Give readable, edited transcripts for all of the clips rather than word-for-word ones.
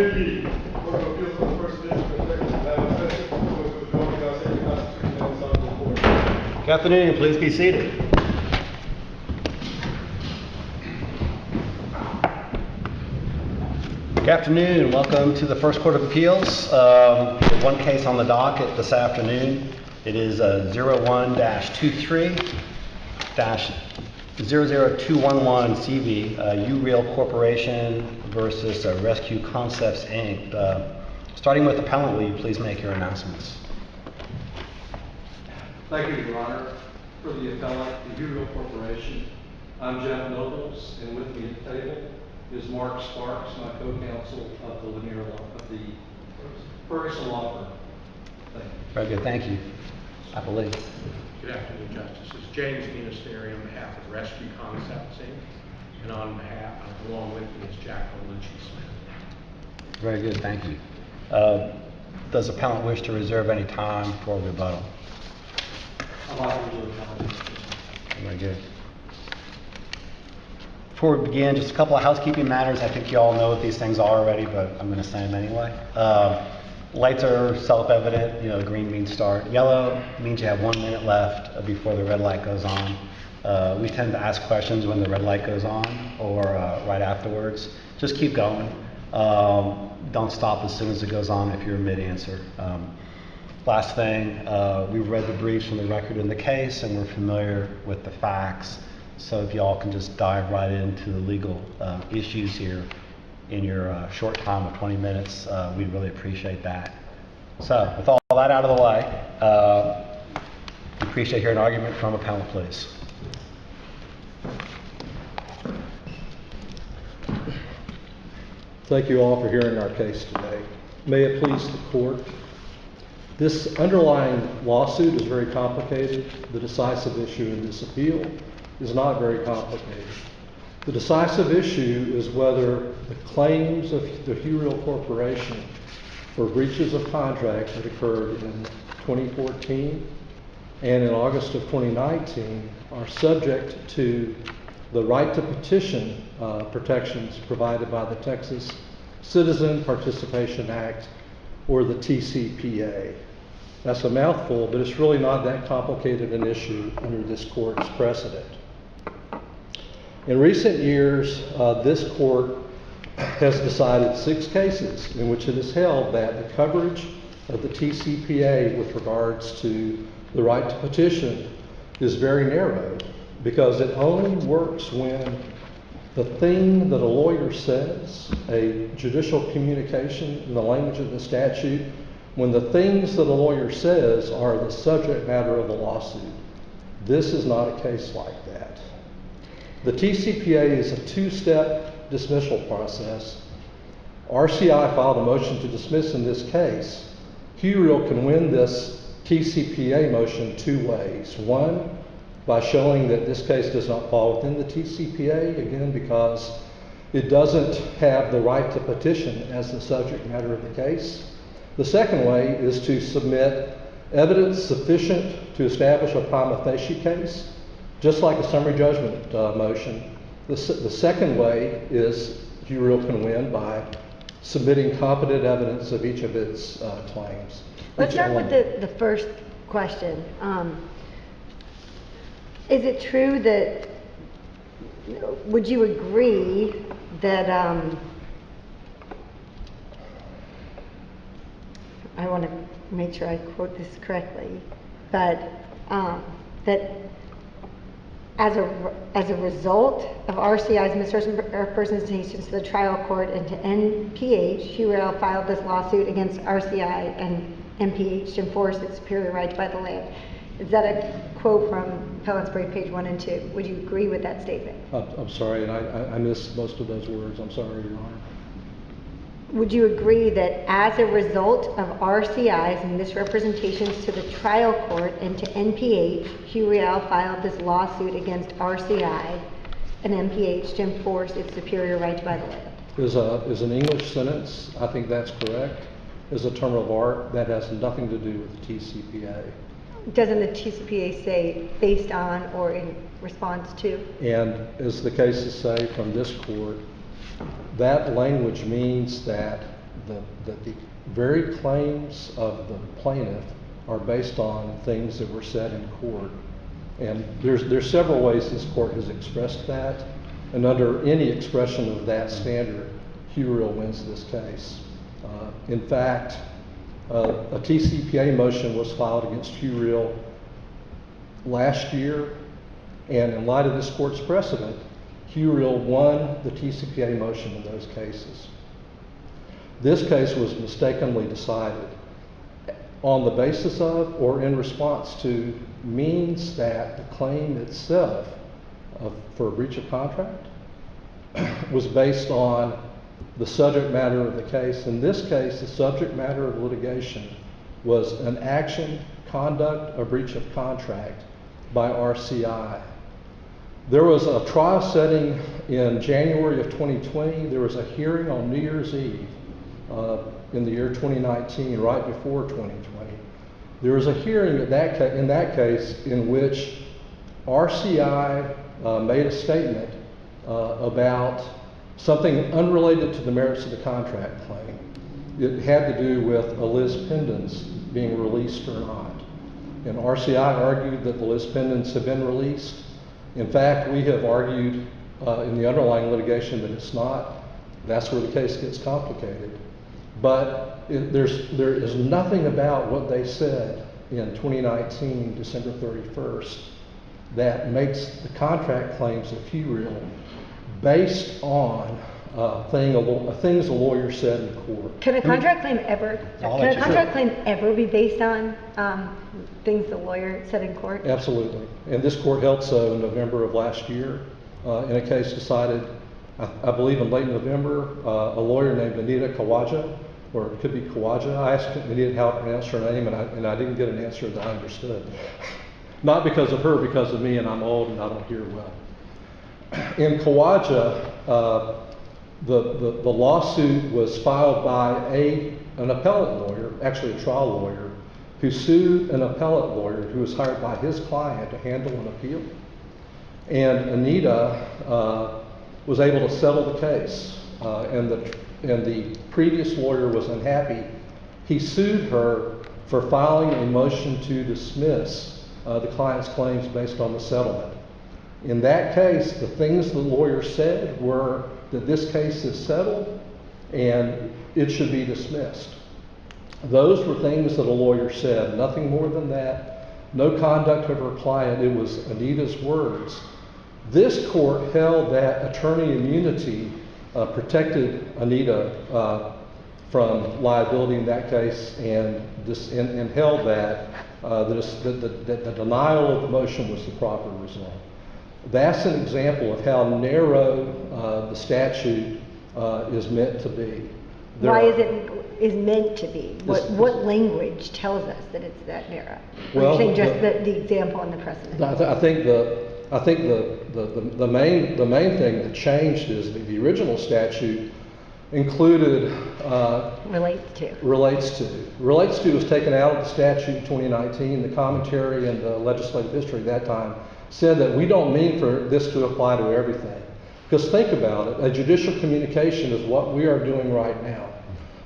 Good evening. Court of Appeals for the First District of Texas. Now, session. Court of Appeals, you guys have your constitutional notice on the report. Good afternoon, please be seated. Good afternoon, welcome to the First Court of Appeals. One case on the docket this afternoon. It is 01-23-00211 CV, UReal Corporation versus Rescue Concepts, Inc. Starting with appellant, will you please make your announcements? Thank you, Your Honor. For the appellant, the UReal Corporation, I'm Jeff Nobles, and with me at the table is Mark Sparks, my co-counsel of the Lanier Law, of the Ferguson Law Firm. Thank you. Very good, thank you. I believe. Good afternoon, Justices. James Ministeri on behalf of Rescue Concepts, Inc. And on behalf, along with me, is Jack Lucci-Smith. Very good, thank you. Does the appellant wish to reserve any time for rebuttal? I'd like to reserve time. Very good. Before we begin, just a couple of housekeeping matters. I think you all know what these things are already, but I'm going to say them anyway. Lights are self-evident. Green means start. Yellow means you have 1 minute left before the red light goes on. We tend to ask questions when the red light goes on or right afterwards. Just keep going. Don't stop as soon as it goes on if you're mid-answer. Last thing, we've read the briefs from the record in the case and we're familiar with the facts. So if y'all can just dive right into the legal issues here in your short time of 20 minutes, we'd really appreciate that. So with all that out of the way, we appreciate hearing an argument from appellant, please. Thank you all for hearing our case today. May it please the court. This underlying lawsuit is very complicated. The decisive issue in this appeal is not very complicated. The decisive issue is whether the claims of the UReal Corporation for breaches of contract that occurred in 2014 and in August of 2019 are subject to the right to petition protections provided by the Texas Citizen Participation Act, or the TCPA. That's a mouthful, but it's really not that complicated an issue under this court's precedent. In recent years, this court has decided 6 cases in which it has held that the coverage of the TCPA with regards to the right to petition is very narrow, because it only works when the thing that a lawyer says, a judicial communication in the language of the statute, when the things that a lawyer says are the subject matter of the lawsuit. This is not a case like that. The TCPA is a 2-step dismissal process. RCI filed a motion to dismiss in this case. UReal can win this TCPA motion 2 ways. One, by showing that this case does not fall within the TCPA, again, because it doesn't have the right to petition as the subject matter of the case. The second way is to submit evidence sufficient to establish a prima facie case, just like a summary judgment motion. The second way is UReal can win by submitting competent evidence of each of its claims. Let's start with the first question. Is it true that, would you agree that, I want to make sure I quote this correctly, but that as a result of RCI's misrepresentations to the trial court and to NPH, UReal filed this lawsuit against RCI and NPH to enforce its superior right to buy the land. Is that a quote from appellant's brief, page 1 and 2? Would you agree with that statement? I'm sorry, and I missed most of those words. I'm sorry, Your Honor. Would you agree that as a result of RCI's misrepresentations to the trial court and to NPH, UReal filed this lawsuit against RCI and NPH to enforce its superior right to buy the land? Is an English sentence. I think that's correct. Is a term of art that has nothing to do with the TCPA. Doesn't the TCPA say based on or in response to? And as the cases say from this court, that language means that that the very claims of the plaintiff are based on things that were said in court. And there's several ways this court has expressed that, and under any expression of that standard, Hugh wins this case. In fact, a TCPA motion was filed against Hugh last year, and in light of this court's precedent, Hugh won the TCPA motion in those cases. This case was mistakenly decided on the basis of or in response to means that the claim itself for a breach of contract was based on the subject matter of the case. In this case, the subject matter of litigation was an action, conduct, or breach of contract by RCI. There was a trial setting in January of 2020. There was a hearing on New Year's Eve in the year 2019, right before 2020. There was a hearing in that case in which RCI made a statement about something unrelated to the merits of the contract claim. It had to do with a Liz pendants being released or not. And RCI argued that the Liz pendants have been released. In fact, we have argued in the underlying litigation that it's not. That's where the case gets complicated. But there is nothing about what they said in 2019, December 31st, that makes the contract claims of Hugh based on things a lawyer said in court. Can a contract claim ever, be based on things the lawyer said in court? Absolutely. And this court held so in November of last year in a case decided, I believe in late November, a lawyer named Anita Kawaja, or it could be Kawaja. I asked Anita how to pronounce her name, and I didn't get an answer that I understood. Not because of her, because of me, and I'm old and I don't hear well. In Kawaja, the lawsuit was filed by an appellate lawyer, actually a trial lawyer, who sued an appellate lawyer who was hired by his client to handle an appeal. And Anita was able to settle the case, and the previous lawyer was unhappy. He sued her for filing a motion to dismiss the client's claims based on the settlement. In that case, the things the lawyer said were that this case is settled and it should be dismissed. Those were things that a lawyer said, nothing more than that. No conduct of her client, it was Anita's words. This court held that attorney immunity protected Anita from liability in that case, and held that the denial of the motion was the proper result. That's an example of how narrow the statute is meant to be. Why is meant to be? What language tells us that it's that narrow? Well, Or just the example and the precedent. I think the main thing that changed is the original statute included relates to was taken out of the statute in 2019. The commentary and the legislative history at that time said that we don't mean for this to apply to everything. Because think about it, a judicial communication is what we are doing right now.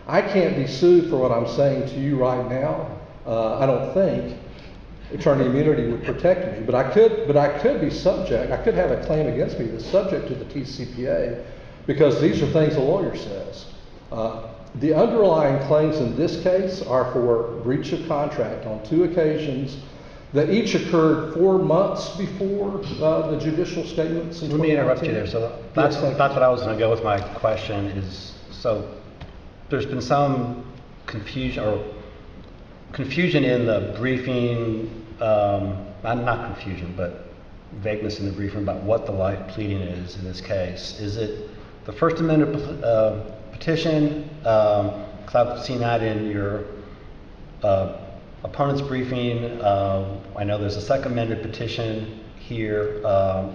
I can't be sued for what I'm saying to you right now. I don't think attorney immunity would protect me, but I could be subject. I could have a claim against me that's subject to the TCPA because these are things a lawyer says. The underlying claims in this case are for breach of contract on 2 occasions that each occurred 4 months before the judicial statements in 2019. Let me interrupt you there. So that's what I was going to go with my question is, so there's been some confusion in the briefing, not confusion, but vagueness in the briefing about what the life pleading is in this case. Is it the First Amendment petition? Because I've seen that in your opponent's briefing. I know there's a Second Amendment petition here.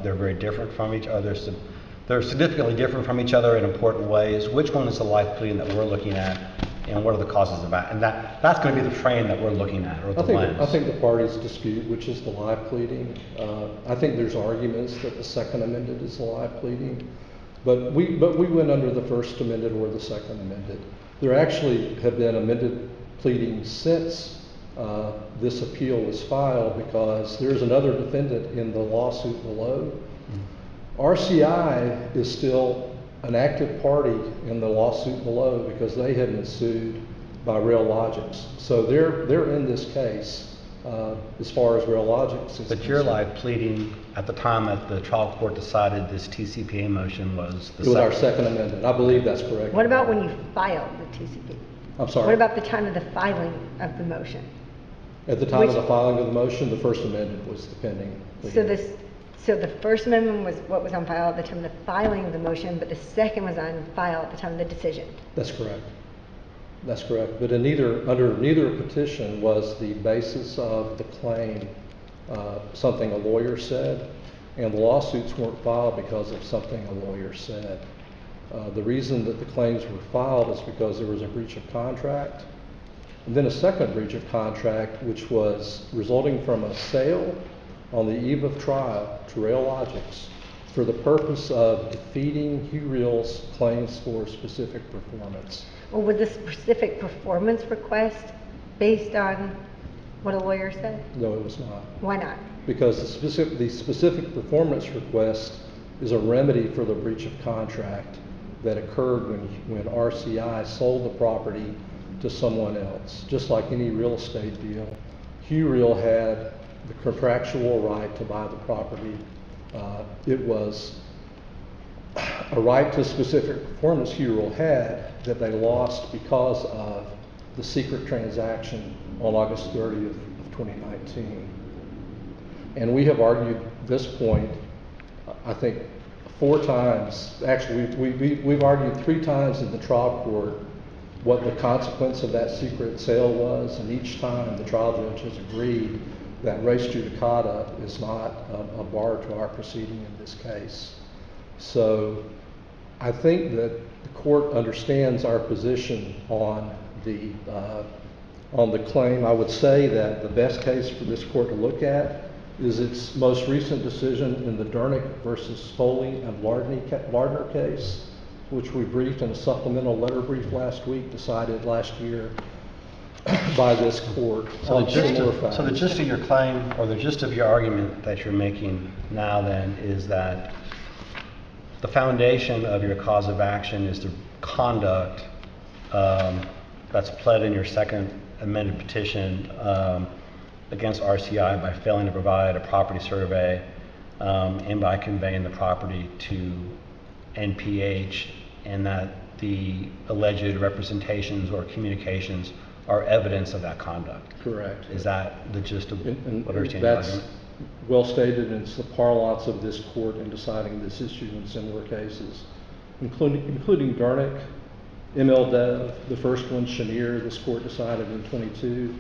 They're very different from each other. So they're significantly different from each other in important ways. Which one is the life pleading that we're looking at, and what are the causes of that? And that's going to be the frame that we're looking at, or the lens. I think the parties dispute which is the live pleading. I think there's arguments that the Second Amendment is the live pleading, but we went under the First Amendment or the Second Amendment. There actually have been amended pleadings since this appeal was filed because there's another defendant in the lawsuit below. RCI is still an active party in the lawsuit below because they have been sued by RailLogix. So they're in this case as far as RailLogix is But your concerned. live pleading at the time that the trial court decided this TCPA motion was the It was our second amendment. I believe that's correct. What about when you filed the TCP? I'm sorry? What about the time of the filing of the motion? At the time of Which- the filing of the motion, the first amendment was the pending. So the first amendment was what was on file at the time of the filing of the motion, but the second was on file at the time of the decision. That's correct. That's correct. But under neither petition was the basis of the claim something a lawyer said, and the lawsuits weren't filed because of something a lawyer said. The reason that the claims were filed is because there was a breach of contract, and then a second breach of contract, which was resulting from a sale on the eve of trial to RailLogix for the purpose of defeating Hugh Reel's claims for specific performance. Or was the specific performance request based on what a lawyer said? No, it was not. Why not? Because the specific performance request is a remedy for the breach of contract that occurred when RCI sold the property to someone else. Just like any real estate deal, Hugh Reel had the contractual right to buy the property. It was a right to specific performance Hugh Reel had that they lost because of the secret transaction on August 30th of 2019. And we have argued this point, I think, 4 times. Actually, we've argued 3 times in the trial court what the consequence of that secret sale was, and each time the trial judge has agreed that res judicata is not a bar to our proceeding in this case. So I think that the court understands our position on the claim. I would say that the best case for this court to look at is its most recent decision in the Dernick versus Foley and Lardner case, which we briefed in a supplemental letter brief last week, decided last year by this court. So on similar facts. the gist of your claim, or the gist of your argument that you're making now then, is that the foundation of your cause of action is the conduct that's pled in your second amended petition against RCI by failing to provide a property survey and by conveying the property to NPH, and that the alleged representations or communications are evidence of that conduct. Correct. Is that the gist of And what I understand your that's argument? well stated, and it's the parlance of this court in deciding this issue in similar cases, including Dernick, ML Dev, the first one, Chenier, this court decided in 22.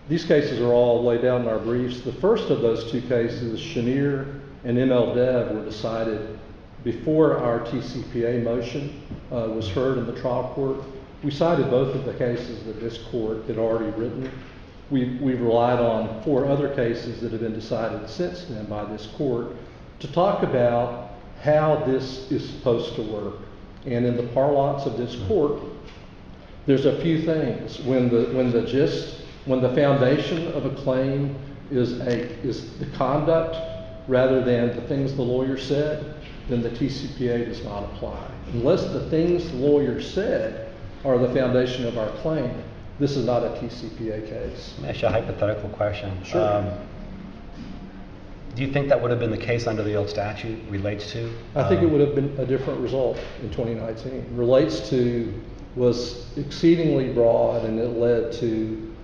These cases are all laid out in our briefs. The first of those 2 cases, Chenier and ML Dev, were decided before our TCPA motion was heard in the trial court. We cited both of the cases that this court had already written. We've relied on 4 other cases that have been decided since then by this court to talk about how this is supposed to work. And in the parlance of this court, there's a few things. When the foundation of a claim is the conduct rather than the things the lawyer said, then the TCPA does not apply. Unless the things the lawyer said are the foundation of our claim, this is not a TCPA case. Let me ask you a hypothetical question. Sure. Do you think that would have been the case under the old statute, relates to? I think it would have been a different result in 2019. Relates to was exceedingly broad, and it led to,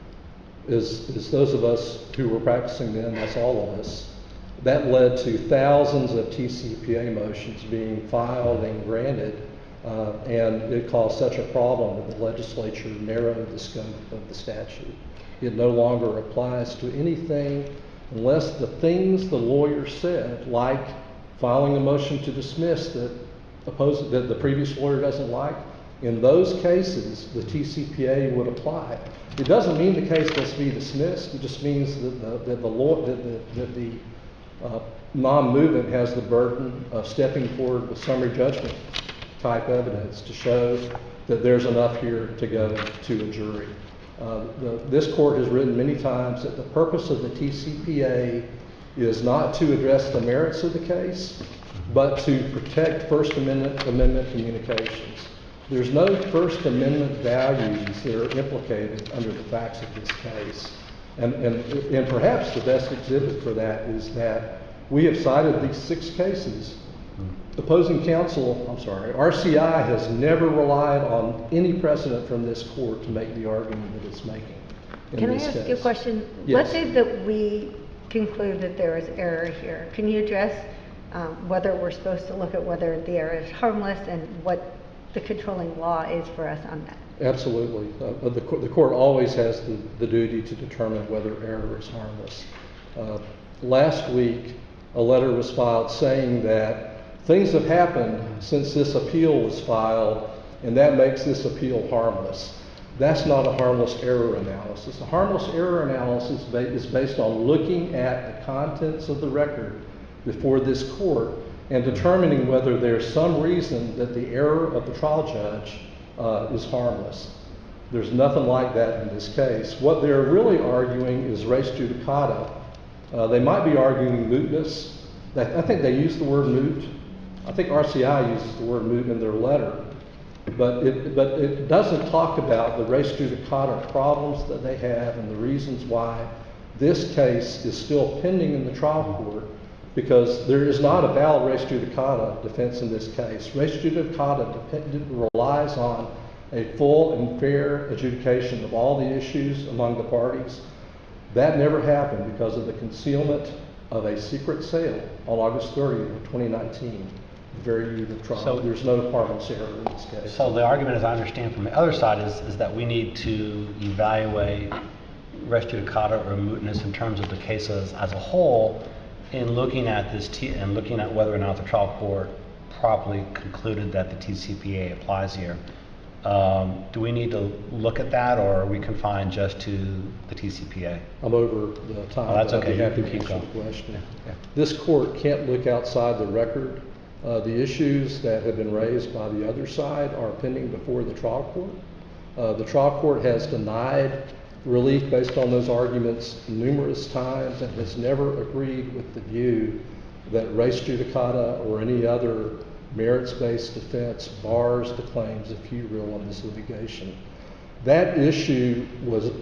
as those of us who were practicing then, that's all of us, that led to thousands of TCPA motions being filed and granted, and it caused such a problem that the legislature narrowed the scope of the statute. It no longer applies to anything unless the things the lawyer said, like filing a motion to dismiss that the previous lawyer doesn't like, in those cases, the TCPA would apply. It doesn't mean the case must be dismissed. It just means that the non-movement has the burden of stepping forward with summary judgment type evidence to show that there's enough here to go to a jury. This court has written many times that the purpose of the TCPA is not to address the merits of the case, but to protect First Amendment communications. There's no First Amendment values that are implicated under the facts of this case. And perhaps the best exhibit for that is that we have cited these 6 cases. Opposing counsel, RCI has never relied on any precedent from this court to make the argument that it's making in Can I this ask case. you a question? Yes. Let's say that we conclude that there is error here. Can you address whether we're supposed to look at whether the error is harmless and what the controlling law is for us on that? Absolutely. The court always has the duty to determine whether error is harmless. Last week, a letter was filed saying that things have happened since this appeal was filed, and that makes this appeal harmless. That's not a harmless error analysis. A harmless error analysis is based on looking at the contents of the record before this court and determining whether there's some reason that the error of the trial judge is harmless. There's nothing like that in this case. What they're really arguing is res judicata. They might be arguing mootness. I think they use the word moot. I think RCI uses the word moot in their letter. But it doesn't talk about the res judicata problems that they have and the reasons why this case is still pending in the trial court, because there is not a valid res judicata defense in this case. Res judicata relies on a full and fair adjudication of all the issues among the parties. That never happened because of the concealment of a secret sale on August 30th of 2019, the very eve of trial. So there's no harmless error in this case. So the argument, as I understand from the other side, is that we need to evaluate res judicata or mootness in terms of the cases as a whole, in looking at this and looking at whether or not the trial court properly concluded that the TCPA applies here. Do we need to look at that, or are we confined just to the TCPA? I'm over the time. Oh, that's but I'd be okay. happy You to keep answer going. the question. Yeah. This court can't look outside the record. The issues that have been raised by the other side are pending before the trial court. The trial court has denied relief based on those arguments numerous times and has never agreed with the view that res judicata or any other merits-based defense bars the claims of Hugh Real on this litigation. That issue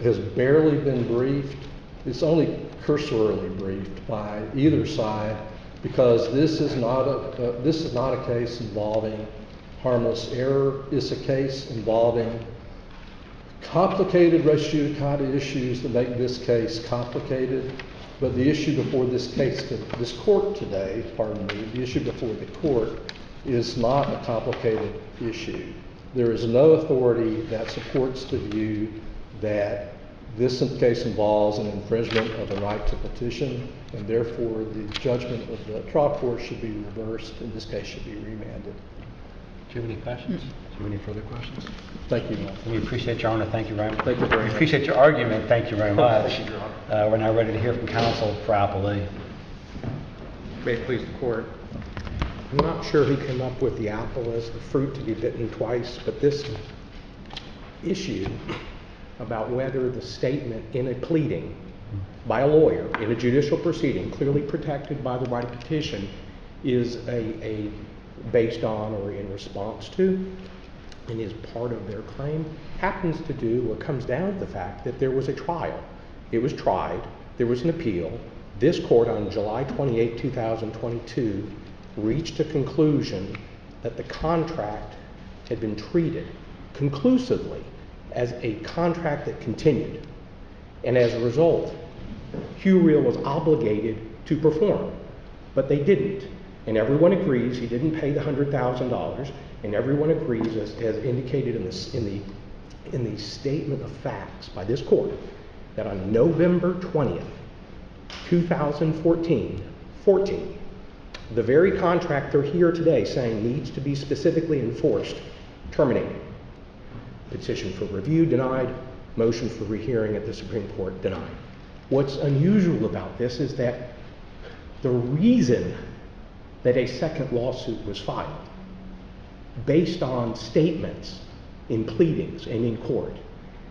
has barely been briefed. It's only cursorily briefed by either side, because this is not a case involving harmless error. It's a case involving complicated res judicata issues that make this case complicated. But the issue before this court today, the issue before the court is not a complicated issue. There is no authority that supports the view that this case involves an infringement of the right to petition, and therefore the judgment of the trial court should be reversed, and this case should be remanded. Do you have any questions? Do you have any further questions? Thank you, Your Honor. We appreciate your honor. Thank you very much. Thank you very We much. appreciate your argument. Thank you very much. Thank you, Your Honor. We're now ready to hear from counsel for Applee. May it please the court. I'm not sure who came up with the apple as the fruit to be bitten twice, but this issue about whether the statement in a pleading by a lawyer in a judicial proceeding, clearly protected by the right of petition, is a based on or in response to and is part of their claim, happens to do what comes down to the fact that there was a trial. It was tried. There was an appeal. This court on July 28, 2022 reached a conclusion that the contract had been treated conclusively as a contract that continued. And as a result, Hugh Real was obligated to perform, but they didn't. And everyone agrees he didn't pay the $100,000, and everyone agrees, as indicated in the statement of facts by this court, that on November 20th, 2014, the very contract they're here today saying needs to be specifically enforced, terminated. Petition for review denied, motion for rehearing at the Supreme Court denied. What's unusual about this is that the reason that a second lawsuit was filed, based on statements in pleadings and in court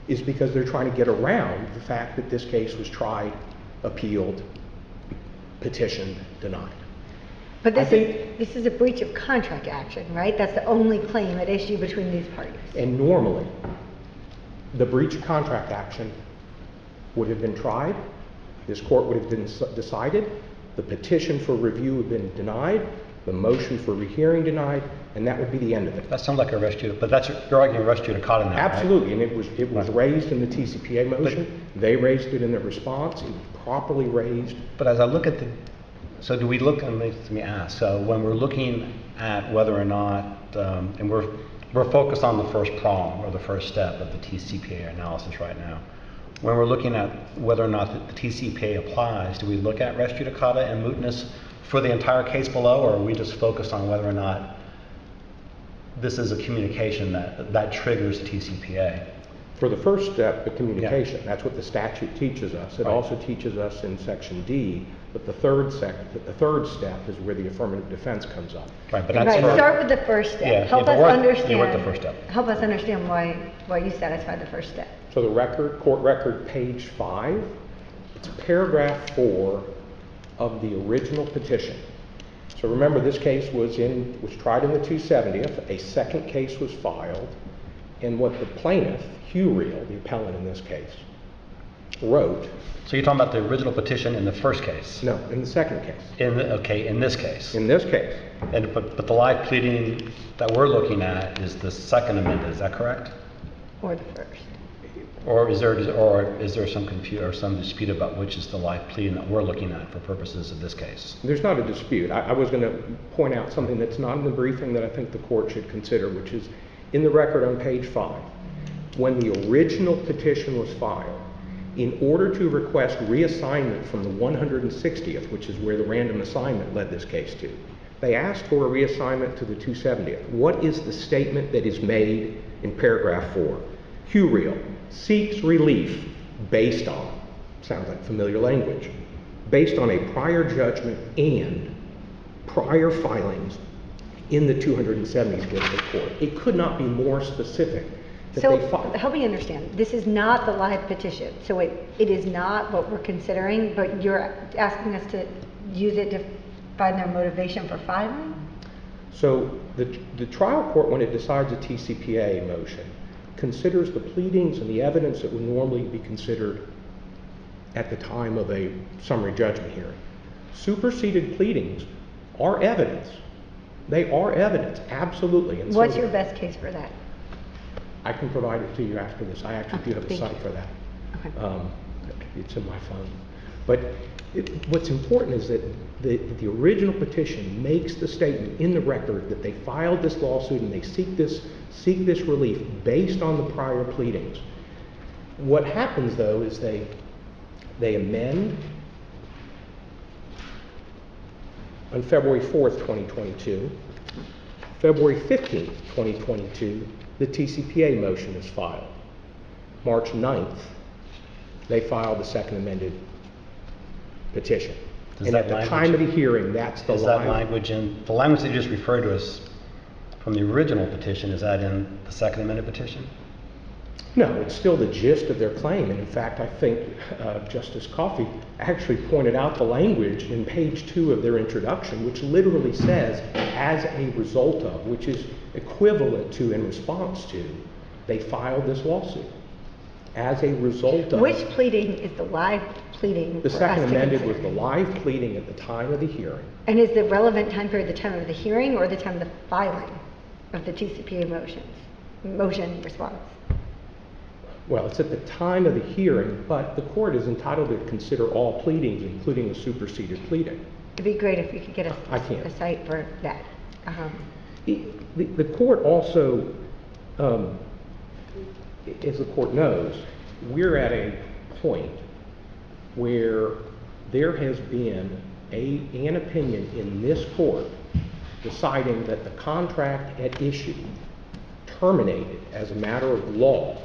is because they're trying to get around the fact that this case was tried, appealed, petitioned, denied. But I this is a breach of contract action, right? That's the only claim at issue between these parties. And normally, the breach of contract action would have been tried, this court would have been decided, the petition for review would have been denied, the motion for rehearing denied, and that would be the end of it. That sounds like a res judicata, but you're arguing res judicata now, right? Absolutely, and it was raised in the TCPA motion. They raised it in their response. It was properly raised. But as I look at so do we look, let me ask, so when we're looking at whether or not, and we're focused on the first prong or the first step of the TCPA analysis right now. When we're looking at whether or not the TCPA applies, do we look at res judicata and mootness for the entire case below, or are we just focused on whether or not this is a communication that triggers the TCPA? For the first step, the communication, that's what the statute teaches us. It also teaches us in Section D, but the third step is where the affirmative defense comes up. Right, but Right, start with the first step. Yeah, Help yeah, us but understand. we're at the first step. Help us understand why you satisfied the first step. So the court record, page 5, it's paragraph 4 of the original petition. So remember, this case was tried in the 270th. A second case was filed, and what the plaintiff, Hugh Reel, the appellant in this case, wrote. So you're talking about the original petition in the first case? No, in the second case. In this case. In this case. But the live pleading that we're looking at is the second amendment, is that correct? Or the first. Or is there some dispute about which is the live pleading that we're looking at for purposes of this case? There's not a dispute. I was going to point out something that's not in the briefing that I think the court should consider, which is in the record on page 5. When the original petition was filed, in order to request reassignment from the 160th, which is where the random assignment led this case to, they asked for a reassignment to the 270th. What is the statement that is made in paragraph 4? Hugh Reel seeks relief based on, sounds like familiar language, based on a prior judgment and prior filings in the 270th district court. It could not be more specific. So help me understand, this is not the live petition, so it is not what we're considering, but you're asking us to use it to find their motivation for filing? So the trial court, when it decides a TCPA motion, considers the pleadings and the evidence that would normally be considered at the time of a summary judgment hearing. Superseded pleadings are evidence. They are evidence, absolutely. And What's your best case for that? I can provide it to you after this. I actually do have a Thank site you. for that. Okay. It's in my phone. But what's important is that the original petition makes the statement in the record that they filed this lawsuit and they seek this relief based on the prior pleadings. What happens, though, is they amend on February 4th, 2022. February 15th, 2022, the TCPA motion is filed. March 9th, they filed the second amended petition. And at the time of the hearing, that's the Is that language in, the language that you just referred to us from the original petition, is that in the second amended petition? No, it's still the gist of their claim. And in fact, I think Justice Coffey actually pointed out the language in page 2 of their introduction, which literally says, as a result of, which is equivalent to, in response to, they filed this lawsuit. As a result of. Which pleading is the live pleading? The for second us to amended was consider? the live pleading at the time of the hearing. And is the relevant time period the time of the hearing or the time of the filing of the TCPA motion response? Well, it's at the time of the hearing, but the court is entitled to consider all pleadings, including a superseded pleading. It'd be great if we could get I can't. a site for that. The court also, as the court knows, we're at a point where there has been an opinion in this court deciding that the contract at issue terminated as a matter of law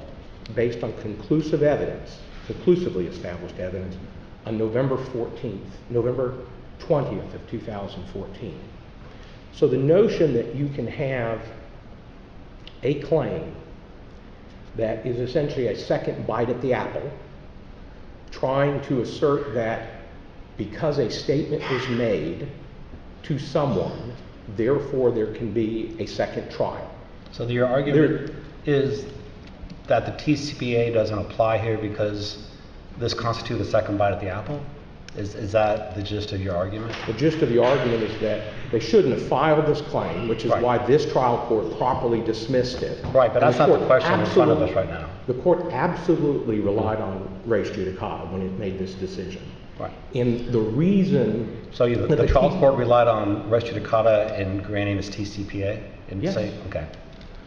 based on conclusively established evidence on November 20th of 2014. So the notion that you can have a claim that is essentially a second bite at the apple, trying to assert that because a statement was made to someone, therefore there can be a second trial. So your argument is that the TCPA doesn't apply here because this constitutes a second bite at the apple? Is that the gist of your argument? The gist of the argument is that they shouldn't have filed this claim, which is Right. why this trial court properly dismissed it. Right, but And that's not the court question in front of us absolutely- right now. The court absolutely relied on res judicata when it made this decision. Right. And the reason. So that the trial T- court relied on res judicata in granting this TCPA? And Yes. say, okay.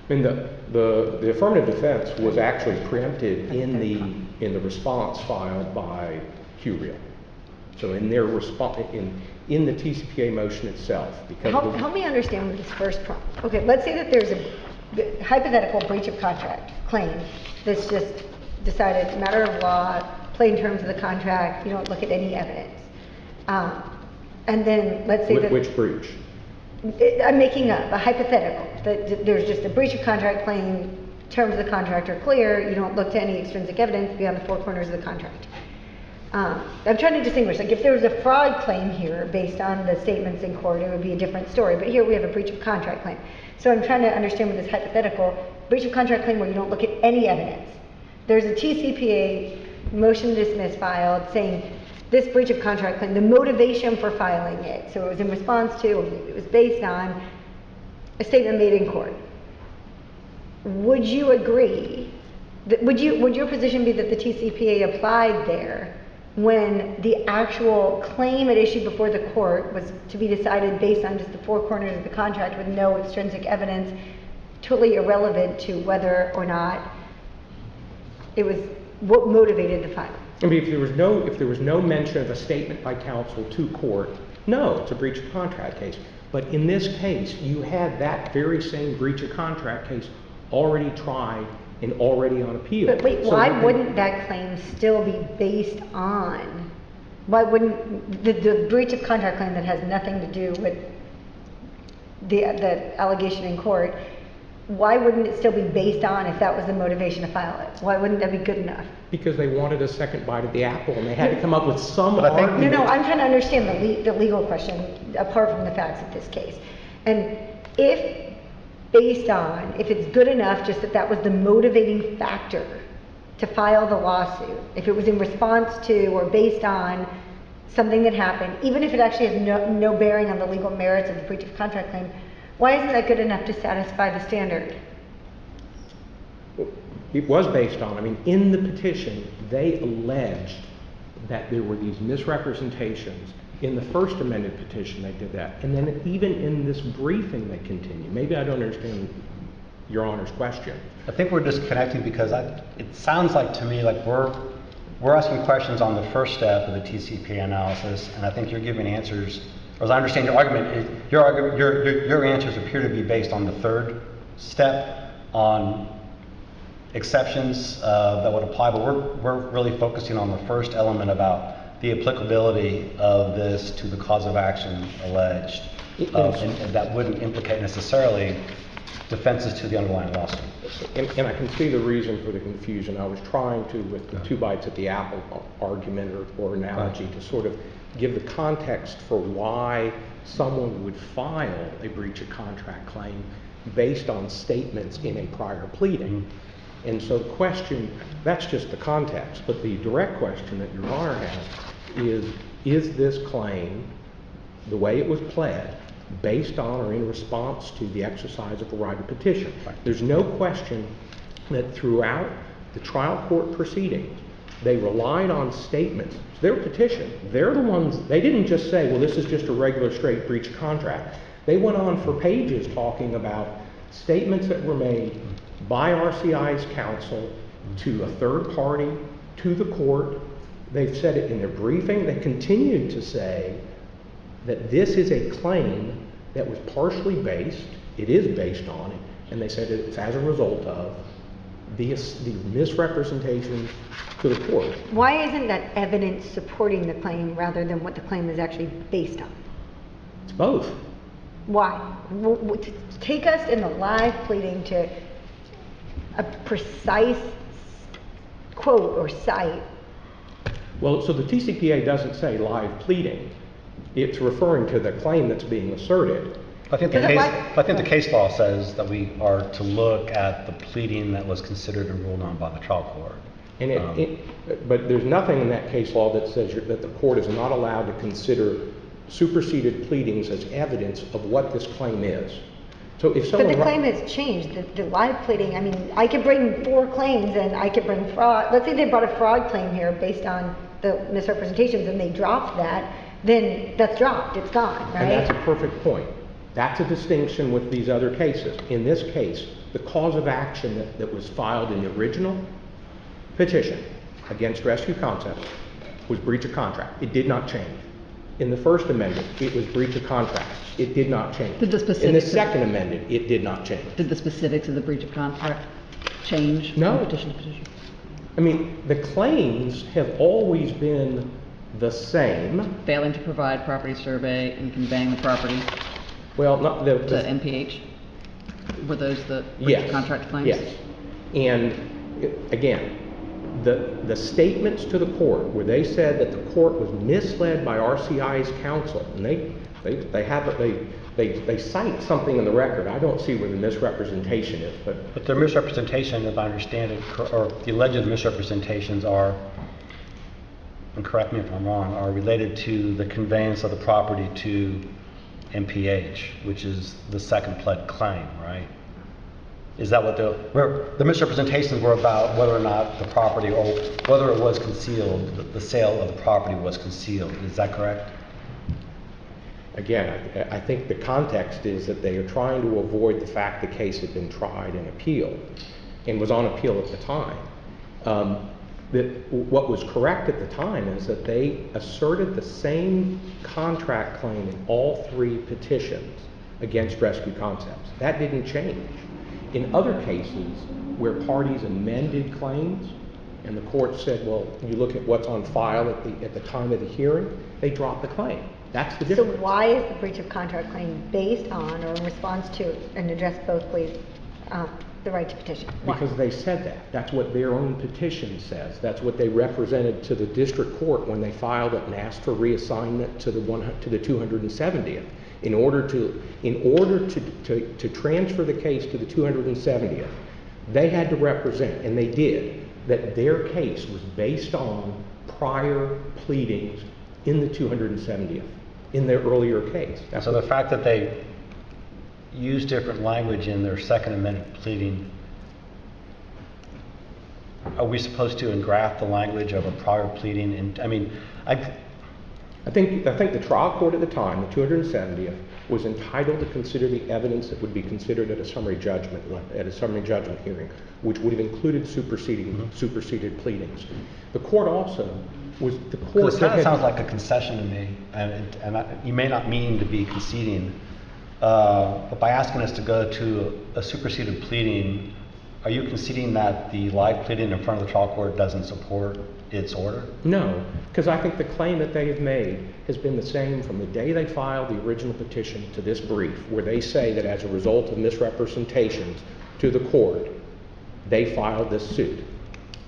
I mean, the affirmative defense was actually preempted in the response filed by Curiel. So in their response, in the TCPA motion itself, because. Help me understand with this first problem. Okay, let's say that there's a hypothetical breach of contract claim that's just decided, matter of law, plain terms of the contract, you don't look at any evidence. And then let's say that. Which breach? I'm making up a hypothetical, that there's just a breach of contract claim, terms of the contract are clear, you don't look to any extrinsic evidence beyond the four corners of the contract. I'm trying to distinguish, like if there was a fraud claim here based on the statements in court, it would be a different story, but here we have a breach of contract claim. So I'm trying to understand with this hypothetical, breach of contract claim where you don't look at any evidence. There's a TCPA motion to dismiss filed saying this breach of contract claim, the motivation for filing it, so it was in response to, it was based on a statement made in court. Would you agree, that, would your position be that the TCPA applied there when the actual claim at issue before the court was to be decided based on just the four corners of the contract with no extrinsic evidence, totally irrelevant to whether or not it was what motivated the filing? I mean, if there was no mention of a statement by counsel to court, no, it's a breach of contract case. But in this case, you had that very same breach of contract case already tried and already on appeal. But wait, So why what wouldn't that claim still be based on, why wouldn't the breach of contract claim that has nothing to do with the allegation in court, why wouldn't it still be based on if that was the motivation to file it? Why wouldn't that be good enough? Because they wanted a second bite at the apple and they had to come up with some But I think- argument. No, I'm trying to understand the legal question apart from the facts of this case. And if based on, if it's good enough just that that was the motivating factor to file the lawsuit, if it was in response to or based on something that happened, even if it actually has no bearing on the legal merits of the breach of contract claim, why isn't that good enough to satisfy the standard? It was based on, I mean, in the petition, they alleged that there were these misrepresentations. In the first amended petition, they did that. And then even in this briefing, they continue. Maybe I don't understand Your Honor's question. I think we're disconnecting because it sounds like to me like we're asking questions on the first step of the TCPA analysis, and I think you're giving answers, or as I understand your argument, your answers appear to be based on the third step on exceptions that would apply, but we're really focusing on the first element about the applicability of this to the cause of action alleged, and that wouldn't implicate necessarily defenses to the underlying lawsuit. And I can see the reason for the confusion. I was trying to, with the two bites at the apple argument or analogy, to sort of give the context for why someone would file a breach of contract claim based on statements in a prior pleading. And so the question, that's just the context, but the direct question that Your Honor has is this claim, the way it was pled, based on or in response to the exercise of the right of petition? There's no question that throughout the trial court proceedings, they relied on statements. It's their petition. They're the ones, they didn't just say, well, this is just a regular straight breach of contract. They went on for pages talking about statements that were made by RCI's counsel to a third party, to the court. They've said it in their briefing. They continued to say that this is a claim that was partially based, it is based on it, and they said it's as a result of the misrepresentations to the court. Why isn't that evidence supporting the claim rather than what the claim is actually based on? It's both. Why? Take us in the live pleading to, a precise quote or cite. Well, so the TCPA doesn't say live pleading. It's referring to the claim that's being asserted. I think Is it like- the case law says that we are to look at the pleading that was considered and ruled on by the trial court. And but there's nothing in that case law that says that the court is not allowed to consider superseded pleadings as evidence of what this claim is. So if But someone... the claim has changed, the live pleading, I mean, I could bring 4 claims and I could bring fraud. Let's say they brought a fraud claim here based on the misrepresentations and they dropped that, then that's dropped, it's gone, right? And that's a perfect point. That's a distinction with these other cases. In this case, the cause of action that was filed in the original petition against Rescue Concepts was breach of contract. It did not change. In the first amendment, it was breach of contract. It did not change. Did the specifics In the of- second amendment, it did not change. Did the specifics of the breach of contract change? No. From petition to petition? I mean, the claims have always been the same. Failing to provide property survey and conveying the property Well, not the... to NPH? Were those the breach Yes. of contract claims? Yes. And again, the statements to the court where they said that the court was misled by RCI's counsel, and they cite something in the record. I don't see where the misrepresentation is, but But the misrepresentation, if I understand it, or the alleged misrepresentations are, and correct me if I'm wrong, are related to the conveyance of the property to MPH, which is the second pled claim, right? Is that what the misrepresentations were about, whether or not the property, or whether it was concealed, the sale of the property was concealed, is that correct? again, I think the context is that they are trying to avoid the fact the case had been tried and appealed, and was on appeal at the time. What was correct at the time is that they asserted the same contract claim in all 3 petitions against Rescue Concepts. That didn't change. In other cases where parties amended claims and the court said, well, you look at what's on file at the time of the hearing, they dropped the claim. That's the So difference. why is the breach of contract claim based on or in response to, and address both please, the right to petition? Why? Because they said that. That's what their own petition says. That's what they represented to the district court when they filed it and asked for reassignment to the 270th. In order to transfer the case to the 270th, they had to represent, and they did, that their case was based on prior pleadings in the 270th, in their earlier case. That's So the what- fact that they use different language in their second amendment pleading, are we supposed to engraft the language of a prior pleading? And I mean, I think the trial court at the time, the 270th, was entitled to consider the evidence that would be considered at a summary judgment hearing, which would have included superseded pleadings. The court also was the court. because it kind of had- sounds like a concession to me, you may not mean to be conceding, but by asking us to go to a superseded pleading, are you conceding that the live pleading in front of the trial court doesn't support its order? No, because I think the claim that they have made has been the same from the day they filed the original petition to this brief, where they say that as a result of misrepresentations to the court, they filed this suit.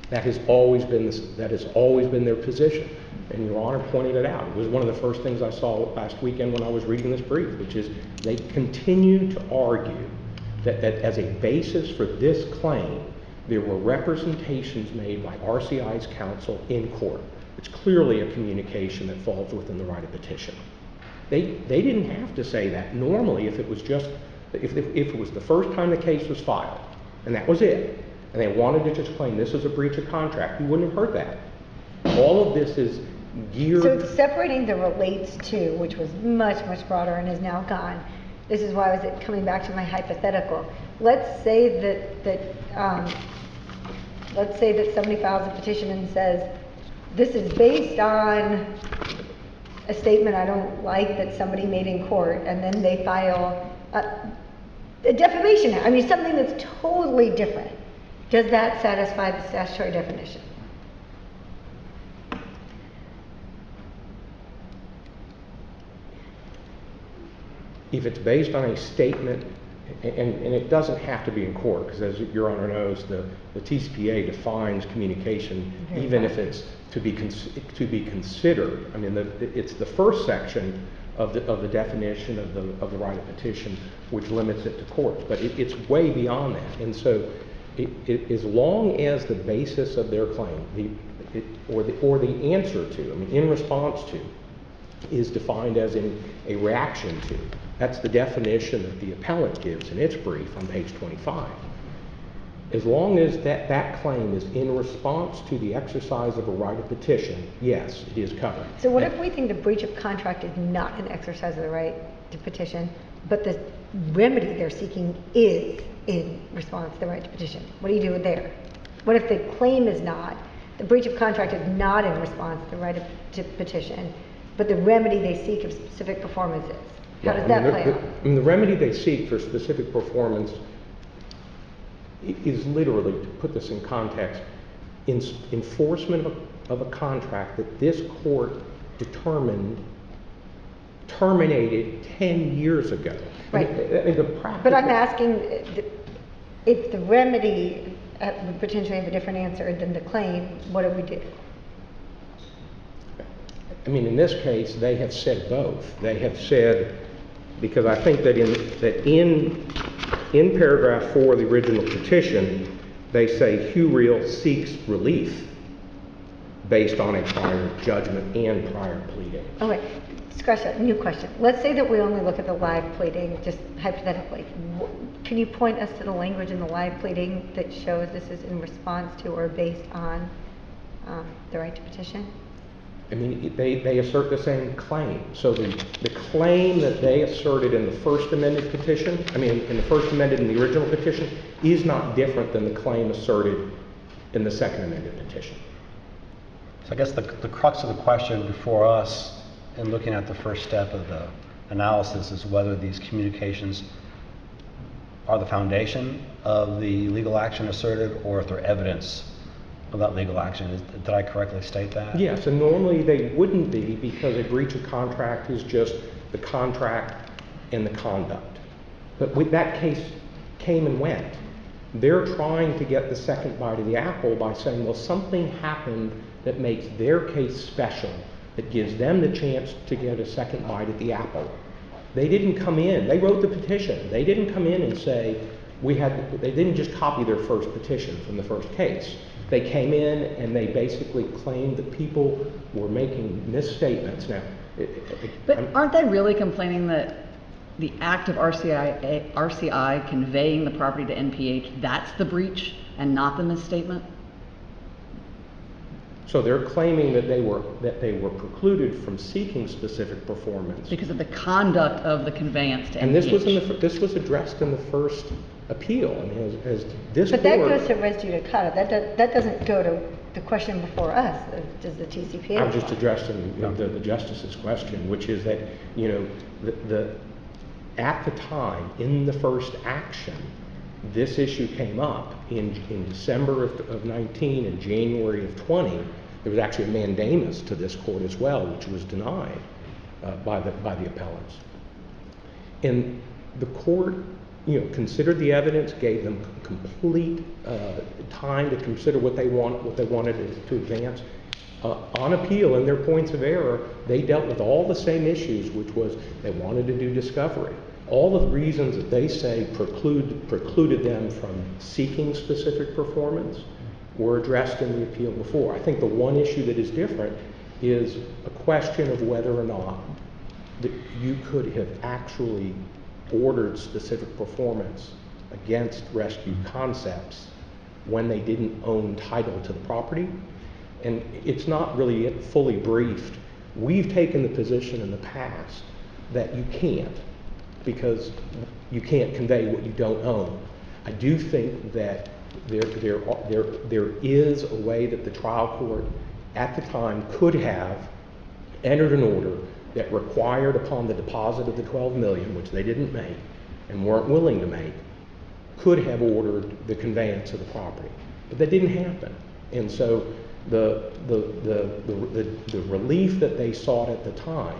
That has always been their position, and Your Honor pointed it out. It was one of the first things I saw last weekend when I was reading this brief, which is they continue to argue that as a basis for this claim, there were representations made by RCI's counsel in court. It's clearly a communication that falls within the right of petition. They didn't have to say that. Normally, if it was the first time the case was filed, and that was it, and they wanted to just claim this is a breach of contract, you wouldn't have heard that. All of this is geared... So it's separating the relates to, which was much, much broader and is now gone. This is why I was coming back to my hypothetical. Let's say that somebody files a petition and says, this is based on a statement I don't like that somebody made in court, and then they file a defamation. I mean, something that's totally different. Does that satisfy the statutory definition? If it's based on a statement and it doesn't have to be in court, because as Your Honor knows, the TCPA defines communication, even if it's to be considered. I mean, it's the first section of the definition of the right of petition, which limits it to courts, but it's way beyond that. And so, as long as the basis of their claim, or the answer to, I mean, in response to, is defined as in a reaction to. That's the definition that the appellant gives in its brief on page 25. As long as that claim is in response to the exercise of a right of petition, yes, it is covered. So what if we think the breach of contract is not an exercise of the right to petition, but the remedy they're seeking is in response to the right to petition? What do you do there? What if the claim is not, the breach of contract is not in response to the right to petition, but the remedy they seek of specific performance is? How does that play out? I mean, the remedy they seek for specific performance is literally, to put this in context, enforcement of a contract that this court determined terminated 10 years ago. Right. But I'm asking if the remedy would potentially have a different answer than the claim, what do we do? I mean, in this case, they have said both. They have said, because I think that in paragraph 4 of the original petition, they say Hugh Reel seeks relief based on a prior judgment and prior pleading. Oh, wait, scratch that, new question. Let's say that we only look at the live pleading, just hypothetically. Can you point us to the language in the live pleading that shows this is in response to or based on the right to petition? I mean, they assert the same claim. So the claim that they asserted in the first amended petition, I mean, in the first amended in the original petition, is not different than the claim asserted in the second amended petition. So I guess the crux of the question before us in looking at the first step of the analysis is whether these communications are the foundation of the legal action asserted or if they're evidence of that legal action. Did I correctly state that? Yes, and normally they wouldn't be, because a breach of contract is just the contract and the conduct. But with that case came and went. They're trying to get the second bite of the apple by saying, well, something happened that makes their case special, that gives them the chance to get a second bite at the apple. They didn't come in. They wrote the petition. They didn't come in and say, they didn't just copy their first petition from the first case. They came in and they basically claimed that people were making misstatements. Now, But aren't they really complaining that the act of RCI conveying the property to NPH, that's the breach and not the misstatement? so they're claiming that they were precluded from seeking specific performance. Because of the conduct of the conveyance to NPH. And this was addressed in the first appeal. I mean, as this But court, that goes to res judicata. That doesn't go to the question before us. Does the TCPA? I'm just addressing the justice's question, which is that, you know, at the time in the first action, this issue came up in December of 19 and January of 20. There was actually a mandamus to this court as well, which was denied by the appellants. And the court, you know, considered the evidence, gave them complete time to consider what they wanted to advance. On appeal, in their points of error, they dealt with all the same issues, which was they wanted to do discovery. All of the reasons that they say precluded them from seeking specific performance were addressed in the appeal before. I think the one issue that is different is a question of whether or not that you could have actually ordered specific performance against Rescue Concepts when they didn't own title to the property. And it's not really fully briefed. We've taken the position in the past that you can't, because you can't convey what you don't own. I do think that there is a way that the trial court at the time could have entered an order that required, upon the deposit of the $12 million, which they didn't make and weren't willing to make, could have ordered the conveyance of the property. But that didn't happen. And so the relief that they sought at the time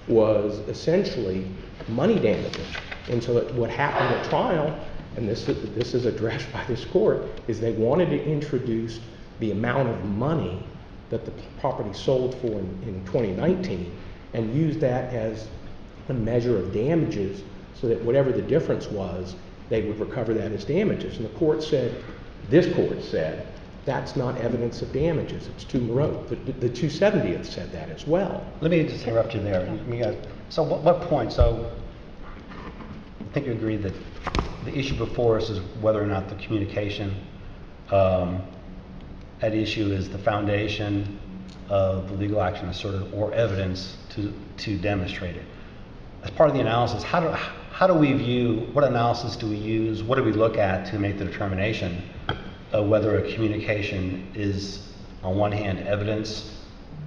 was essentially money damages. And so what happened at trial, and this is addressed by this court, is they wanted to introduce the amount of money that the property sold for in 2019 and use that as a measure of damages so that whatever the difference was, they would recover that as damages. And the court said, this court said, that's not evidence of damages, it's too morose. The 270th said that as well. Let me just interrupt you there. So what point, so I think you agree that the issue before us is whether or not the communication at issue is the foundation of the legal action asserted or evidence to demonstrate it. As part of the analysis, how do we view, what analysis do we use, what do we look at to make the determination of whether a communication is, on one hand, evidence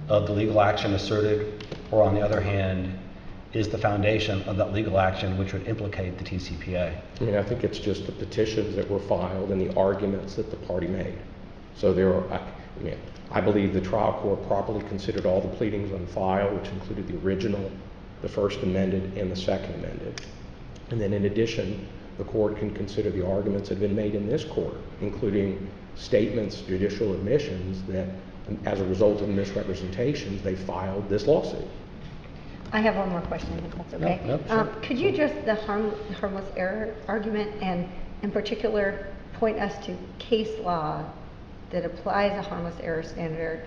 of the legal action asserted, or on the other hand, is the foundation of that legal action which would implicate the TCPA? I mean, I think it's just the petitions that were filed and the arguments that the party made. So there are, I believe the trial court properly considered all the pleadings on file, which included the original, the first amended, and the second amended. And then in addition, the court can consider the arguments that have been made in this court, including statements, judicial admissions that, as a result of misrepresentations, they filed this lawsuit. I have one more question, if that's okay. No, sure. Could you address the harmless error argument, and in particular point us to case law that applies a harmless error standard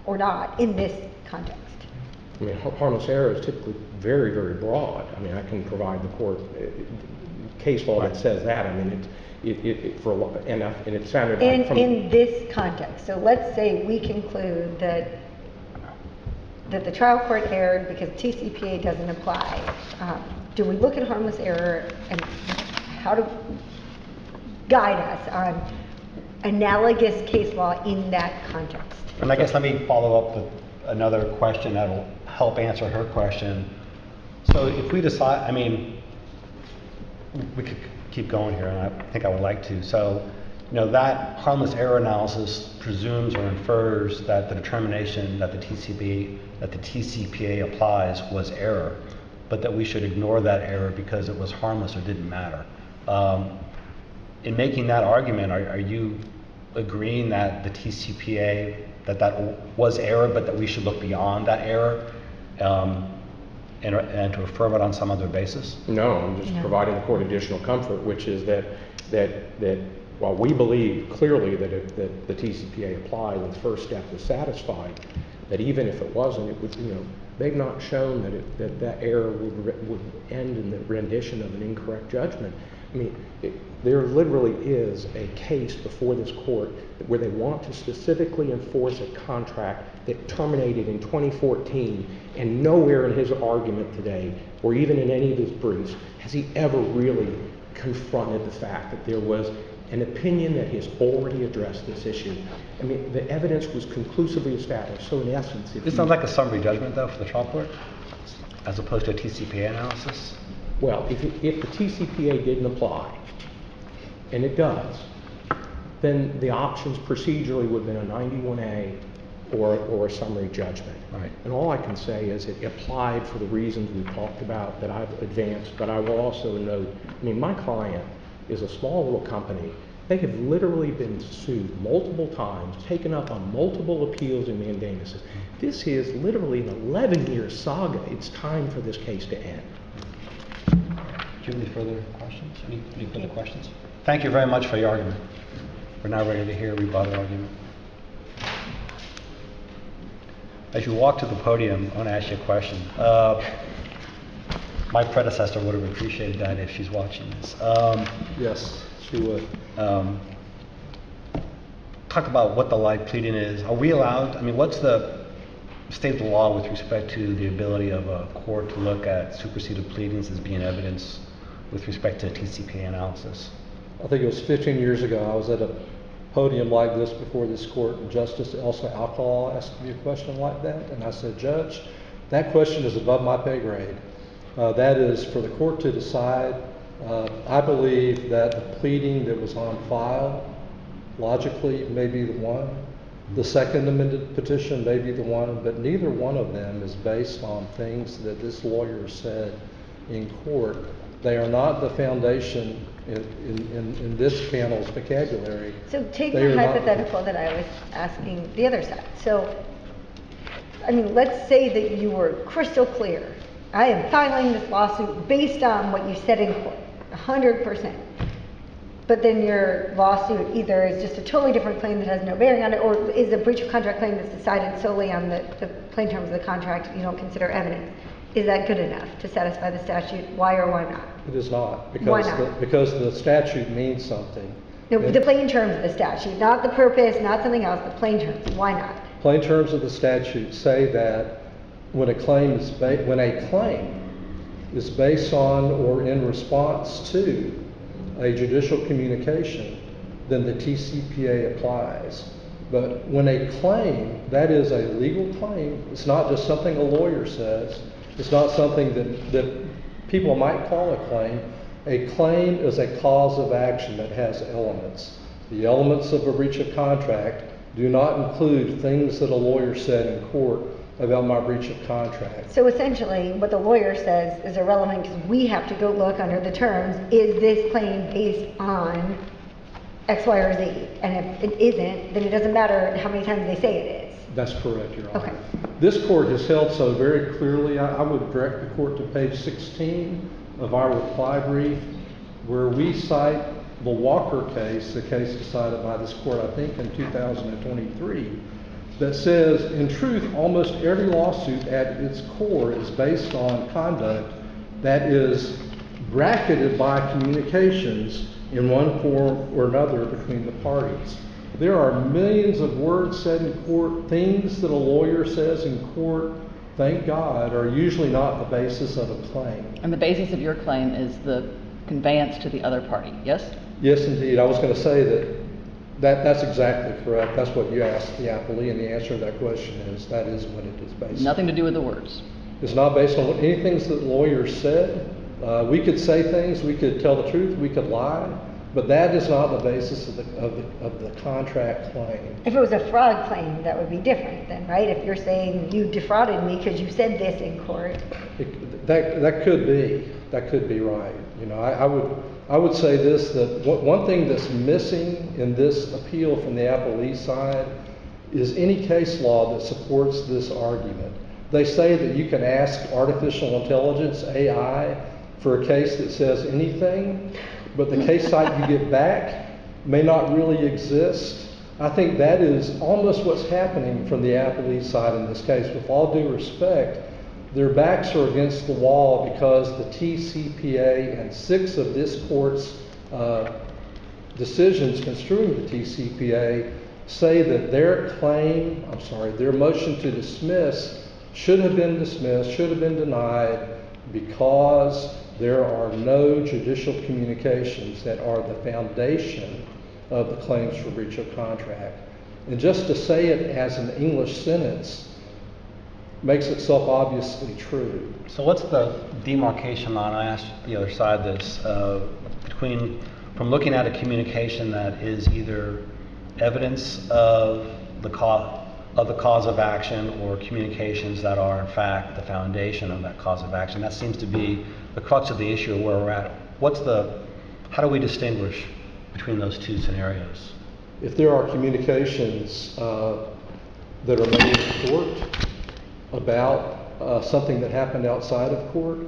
or not in this context? I mean, harmless error is typically very, very broad. I mean, I can provide the court case law that says that. I mean, for a lot, and it sounded like from in this context. So let's say we conclude that the trial court erred because TCPA doesn't apply. Do we look at harmless error and how to guide us on analogous case law in that context? And I guess let me follow up with another question that'll help answer her question. So if we decide, I mean, we could keep going here, and I think I would like to. So, that harmless error analysis presumes or infers that the determination that the TCPA applies was error, but that we should ignore that error because it was harmless or didn't matter. In making that argument, are you agreeing that the TCPA, that was error, but that we should look beyond that error and to affirm it on some other basis? No, I'm just providing the court additional comfort, which is that while we believe clearly that the TCPA applied and the first step was satisfied, that even if it wasn't, it would, they've not shown that error would end in the rendition of an incorrect judgment. I mean, there literally is a case before this court where they want to specifically enforce a contract that terminated in 2014, and nowhere in his argument today, or even in any of his briefs, has he ever really confronted the fact that there was an opinion that has already addressed this issue. I mean, the evidence was conclusively established. So in essence, This sounds like a summary judgment, though, for the trial court, as opposed to a TCPA analysis? Well, if the TCPA didn't apply, and it does, then the options procedurally would have been a 91A or a summary judgment. Right. And all I can say is it applied for the reasons we've talked about that I've advanced, but I will also note, I mean, my client is a small little company. They have literally been sued multiple times, taken up on multiple appeals and mandamuses. This is literally an 11-year saga. It's time for this case to end. Do you have any further questions? Any further questions? Thank you very much for your argument. We're now ready to hear a rebuttal argument. As you walk to the podium, I want to ask you a question. My predecessor would have appreciated that if she's watching this. Yes, she would. Talk about what the live pleading is. Are we allowed, I mean, what's the state of the law with respect to the ability of a court to look at superseded pleadings as being evidence with respect to TCPA analysis? I think it was 15 years ago, I was at a podium like this before this court, and Justice Elsa Alcala asked me a question like that, and I said, Judge, that question is above my pay grade. That is for the court to decide. I believe that the pleading that was on file logically may be the one, The second amended petition may be the one, but neither one of them is based on things that this lawyer said in court. They are not the foundation in this panel's vocabulary. So take They the are not- hypothetical that I was asking the other side. So, I mean, let's say that you were crystal clear. I am filing this lawsuit based on what you said in court, 100%. But then your lawsuit either is just a totally different claim that has no bearing on it, or is a breach of contract claim that's decided solely on the plain terms of the contract, you don't consider evidence. Is that good enough to satisfy the statute? Why or why not? It is not. Why Because not? because the statute means something. No, And the plain terms of the statute, not the purpose, not something else, the plain terms. Why not? plain terms of the statute say that when a claim is based on or in response to a judicial communication, then the TCPA applies. But when a claim, that is a legal claim, it's not just something a lawyer says, it's not something that people might call a claim. A claim is a cause of action that has elements. The elements of a breach of contract do not include things that a lawyer said in court about my breach of contract. So essentially, what the lawyer says is irrelevant because we have to go look under the terms, is this claim based on X, Y, or Z? And if it isn't, then it doesn't matter how many times they say it is. That's correct, Your Honor. Okay. This court has held so very clearly. I would direct the court to page 16 of our reply brief, where we cite the Walker case, the case decided by this court, I think, in 2023, that says, in truth, almost every lawsuit at its core is based on conduct that is bracketed by communications in one form or another between the parties. There are millions of words said in court. Things that a lawyer says in court, thank God, are usually not the basis of a claim. And the basis of your claim is the conveyance to the other party, yes? Yes, indeed. I was going to say that's exactly correct. That's what you asked the appellee, and the answer to that question is that is what it is based on. Nothing to do with the words. It's not based on anything that lawyers said. We could say things, we could tell the truth, we could lie, but that is not the basis of the contract claim. If it was a fraud claim, that would be different then, right? If you're saying you defrauded me because you said this in court. That could be. That could be right. You know, I would say this, that one thing that's missing in this appeal from the appellee side is any case law that supports this argument. They say that you can ask artificial intelligence, AI, for a case that says anything, but the case site you get back may not really exist. I think that is almost what's happening from the appellee side in this case. With all due respect, their backs are against the wall because the TCPA and 6 of this court's decisions construing the TCPA say that their motion to dismiss should have been dismissed, should have been denied because there are no judicial communications that are the foundation of the claims for breach of contract. And just to say it as an English sentence makes itself obviously true. So what's the demarcation line, I asked the other side this, from looking at a communication that is either evidence of the cause of action or communications that are in fact the foundation of that cause of action? That seems to be the crux of the issue of where we're at. How do we distinguish between those two scenarios? If there are communications that are made in court about something that happened outside of court,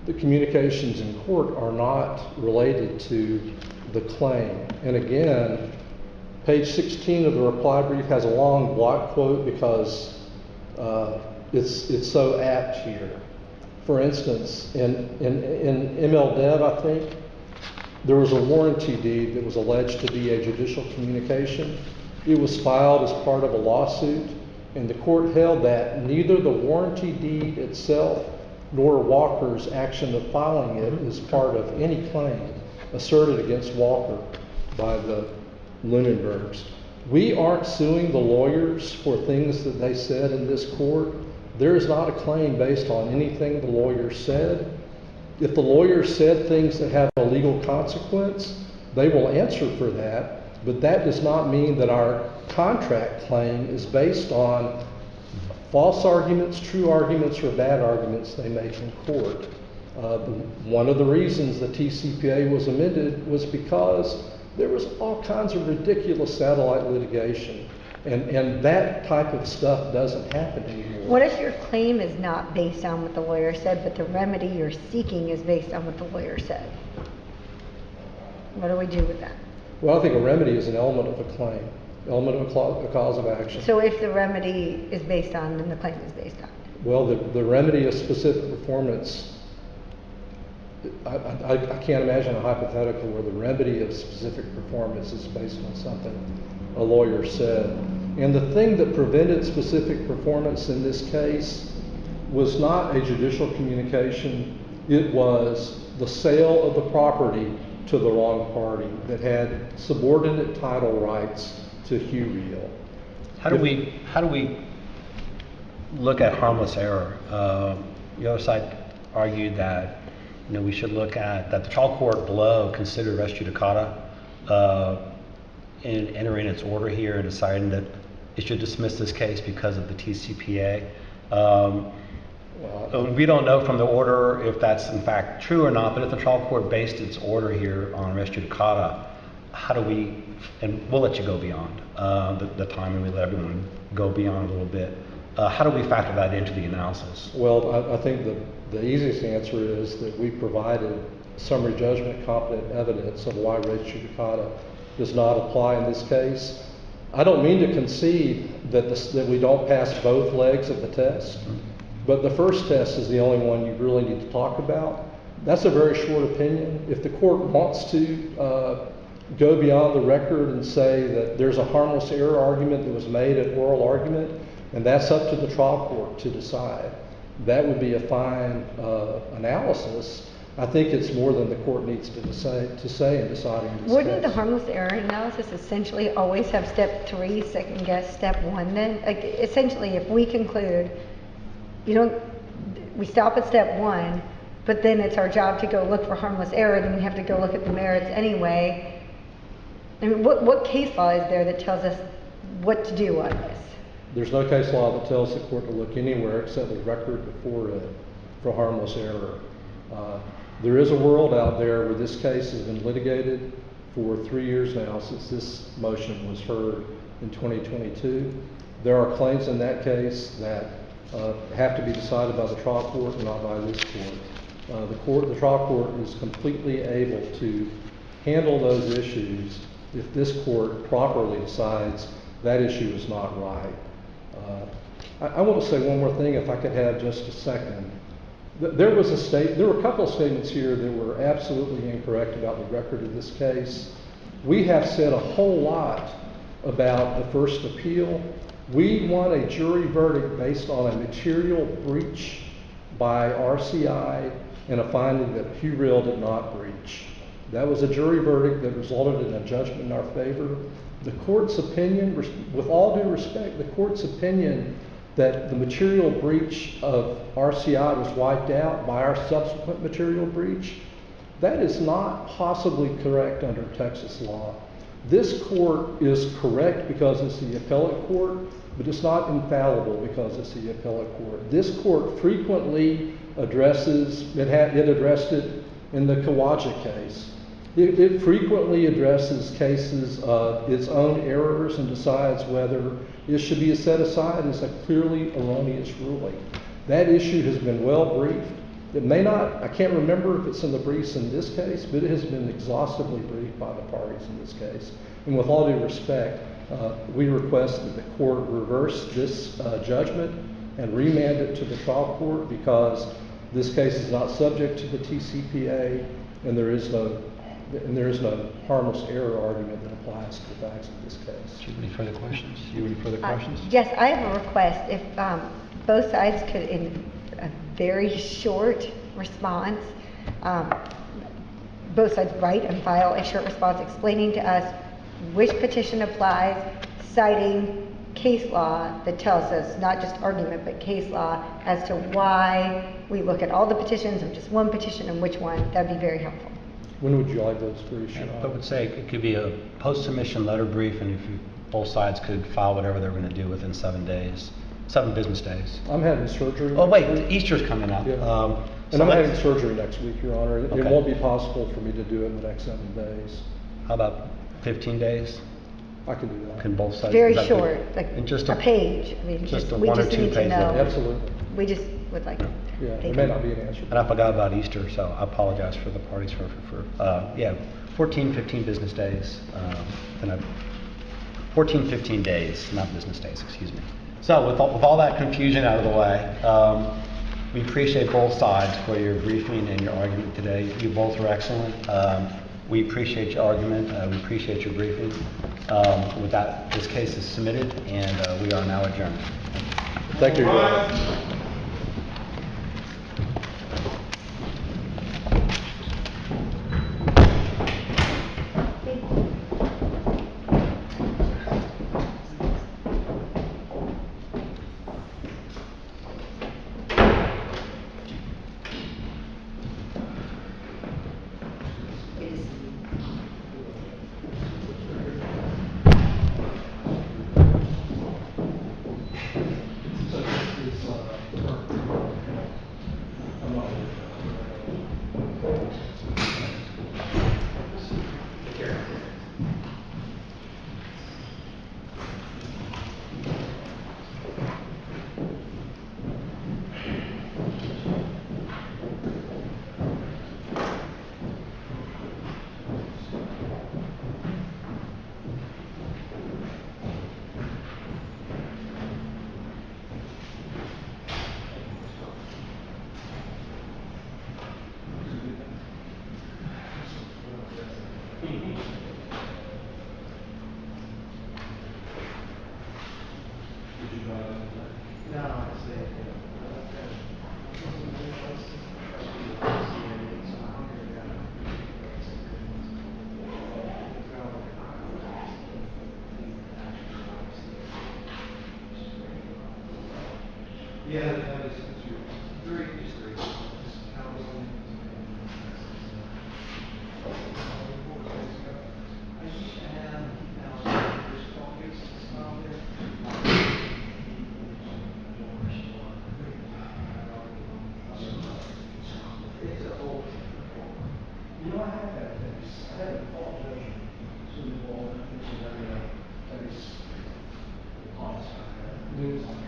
the communications in court are not related to the claim. And again, page 16 of the reply brief has a long block quote because it's so apt here. For instance, in ML Dev, I think, there was a warranty deed that was alleged to be a judicial communication. It was filed as part of a lawsuit, and the court held that neither the warranty deed itself nor Walker's action of filing it is part of any claim asserted against Walker by the Lunenburgs. We aren't suing the lawyers for things that they said in this court. There is not a claim based on anything the lawyer said. If the lawyer said things that have a legal consequence, they will answer for that. But that does not mean that our contract claim is based on false arguments, true arguments, or bad arguments they make in court. One of the reasons the TCPA was amended was because there was all kinds of ridiculous satellite litigation. And that type of stuff doesn't happen anymore. What if your claim is not based on what the lawyer said, but the remedy you're seeking is based on what the lawyer said? What do we do with that? Well, I think a remedy is an element of a claim, element of a cause of action. So if the remedy is based on, then the claim is based on. Well, the remedy of specific performance, I can't imagine a hypothetical where the remedy of specific performance is based on something a lawyer said. And the thing that prevented specific performance in this case was not a judicial communication, it was the sale of the property to the wrong party that had subordinate title rights to Hugh Real. How do we look at harmless error? The other side argued that we should look at that the trial court below considered res judicata in entering its order here and deciding that it should dismiss this case because of the TCPA. We don't know from the order if that's in fact true or not, but if the trial court based its order here on res judicata, how do we, and we'll let you go beyond the time and we let everyone go beyond a little bit. How do we factor that into the analysis? Well, I think the easiest answer is that we provided summary judgment competent evidence of why res judicata does not apply in this case. I don't mean to concede that we don't pass both legs of the test, but the first test is the only one you really need to talk about. That's a very short opinion. If the court wants to go beyond the record and say that there's a harmless error argument that was made at oral argument, and that's up to the trial court to decide, that would be a fine analysis. I think it's more than the court needs to say in deciding this Wouldn't the case. harmless error analysis essentially always have step 3, second guess step 1 then? Like essentially if we conclude, we stop at step 1, but then it's our job to go look for harmless error, then we have to go look at the merits anyway. I mean, what case law is there that tells us what to do on this? There's no case law that tells the court to look anywhere except the record before it for harmless error. There is a world out there where this case has been litigated for 3 years now since this motion was heard in 2022. There are claims in that case that have to be decided by the trial court and not by this court. The trial court is completely able to handle those issues if this court properly decides that issue is not right. I want to say one more thing, if I could have just a second. There were a couple of statements here that were absolutely incorrect about the record of this case. We have said a whole lot about the first appeal. We want a jury verdict based on a material breach by RCI and a finding that Hugh Real did not breach. That was a jury verdict that resulted in a judgment in our favor. The court's opinion, with all due respect, the court's opinion that the material breach of RCI was wiped out by our subsequent material breach, that is not possibly correct under Texas law. This court is correct because it's the appellate court, but it's not infallible because it's the appellate court. This court frequently addresses, it addressed it in the Kawaja case. It frequently addresses cases of its own errors and decides whether it should be set aside as a clearly erroneous ruling. That issue has been well briefed. It may not, I can't remember if it's in the briefs in this case, but it has been exhaustively briefed by the parties in this case. And with all due respect, we request that the court reverse this judgment and remand it to the trial court because this case is not subject to the TCPA and there is no harmless error argument that applies to the facts of this case. Do you have any further questions? Yes, I have a request. If both sides could, in a very short response, both sides write and file a short response explaining to us which petition applies, citing case law that tells us, not just argument, but case law as to why we look at all the petitions or just one petition and which one. That would be very helpful. When would you like those briefs, Your I Honor? would say it could be a post-submission letter brief, and if you, both sides could file whatever they're gonna do within 7 days, 7 business days. I'm having surgery. Oh, next wait, week. Easter's coming up. Yeah. So And I'm having let's- surgery next week, Your Honor. It Okay. won't be possible for me to do it in the next 7 days. How about 15 days? I can do that. Can both sides? Very is that good? short, like And just a page. I mean, just a we 1 or just 2 need to page know. letter. Absolutely. We just would like. Yeah, Thank there may you. not be an answer. And I forgot about Easter, so I apologize for the parties yeah, 14, 15 business days. Then 14, 15 days, not business days, excuse me. So with all that confusion out of the way, we appreciate both sides for your briefing and your argument today. You both were excellent. We appreciate your argument. We appreciate your briefing. With that, this case is submitted, and we are now adjourned. Thank you, Your Honor. Ryan? Yeah, that is true. Very discreet. Counseling. I used to have 2,000 first call cases out there. It's a whole. You know, I had that case. I had a fault judgment. So involved, I think, that is honest.